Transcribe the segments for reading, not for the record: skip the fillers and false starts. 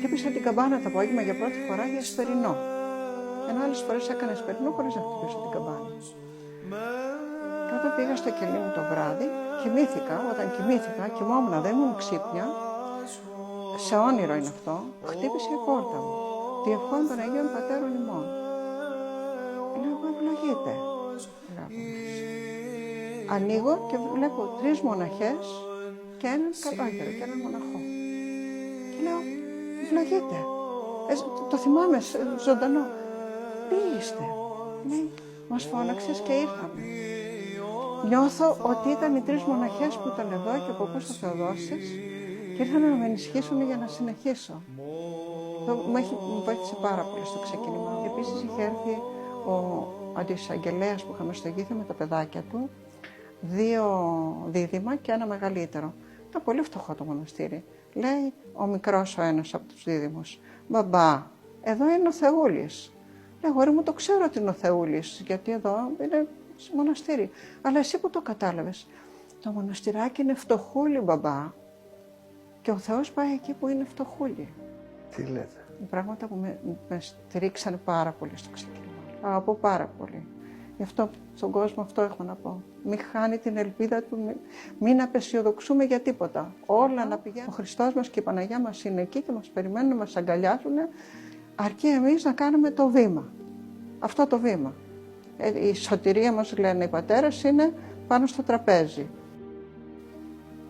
Χτύπησα την καμπάνα το απόγευμα για πρώτη φορά για σπερινό. Ενώ άλλες φορές έκανα σπερινό χωρίς να χτυπήσω την καμπάνα. Και όταν πήγα στο κελί μου το βράδυ, κοιμήθηκα. Όταν κοιμόμουν, δεν ήμουν ξύπνια. Σε όνειρο είναι αυτό. Χτύπησε η πόρτα μου. Διευχών των Αγίων Πατέρων ημών. Λέω, ευλογείτε. Ανοίγω και βλέπω 3 μοναχές και έναν καλόγερο και έναν μοναχό. Και λέω, ευλογείτε. Το θυμάμαι ζωντανό. Ποιοι είστε? Λέει, μας φώναξες και ήρθαμε. Νιώθω ότι ήταν οι 3 μοναχές που ήταν εδώ και ο παππούς ο Θεοδόσης και ήρθαν να με ενισχύσουν για να συνεχίσω. Μου βοήθησε πάρα πολύ στο ξεκίνημα. Επίσης είχε έρθει ο αντισαγγελέας που είχαμε στο γήθο με τα παιδάκια του, 2 δίδυμα και ένα μεγαλύτερο. Ήταν πολύ φτωχό το μοναστήρι. Λέει ο μικρός ο ένας από τους δίδυμους, μπαμπά, εδώ είναι ο Θεούλης. Λέει, αγόρι μου, το ξέρω ότι είναι ο Θεούλης, γιατί εδώ είναι μοναστήρι. Αλλά εσύ που το κατάλαβες? Το μοναστηράκι είναι φτωχούλι, μπαμπά. Και ο Θεός πάει εκεί που είναι φτωχούλι. Τι λέτε? Πράγματα που με στηρίξαν πάρα πολύ στο ξεκίνημα. Αγαπώ πάρα πολύ. Γι' αυτό στον κόσμο αυτό έχω να πω. Μην χάνει την ελπίδα του, μην απεσιοδοξούμε για τίποτα. Όλα να πηγαίνουν. Ο Χριστός μας και η Παναγιά μας είναι εκεί και μας περιμένουν να μας αγκαλιάσουν, αρκεί εμείς να κάνουμε το βήμα. Αυτό το βήμα. Η σωτηρία μας, λένε οι πατέρες, είναι πάνω στο τραπέζι.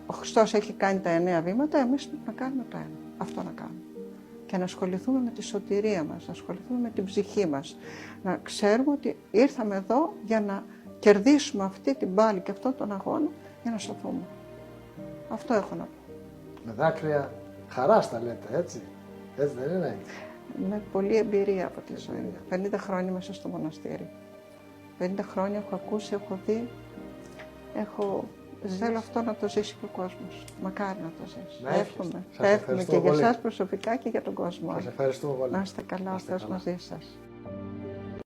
Ο Χριστός έχει κάνει τα 9 βήματα, εμείς να κάνουμε το 1. Αυτό να κάνουμε. Και να ασχοληθούμε με τη σωτηρία μας, να ασχοληθούμε με την ψυχή μας. Να ξέρουμε ότι ήρθαμε εδώ για να κερδίσουμε αυτή την πάλη και αυτόν τον αγώνα για να σωθούμε. Αυτό έχω να πω. Με δάκρυα χαράς τα λέτε, έτσι? Έτσι δεν είναι? Με πολλή εμπειρία από τη ζωή. 50 χρόνια μέσα στο μοναστήρι. 50 χρόνια έχω ακούσει, έχω δει, θέλω αυτό να το ζήσει και ο κόσμος. Μακάρι να το ζήσει. Εύχομαι και για εσάς προσωπικά και για τον κόσμο. Σας ευχαριστούμε πολύ. Να είστε καλά, ο Θεός μαζί σας.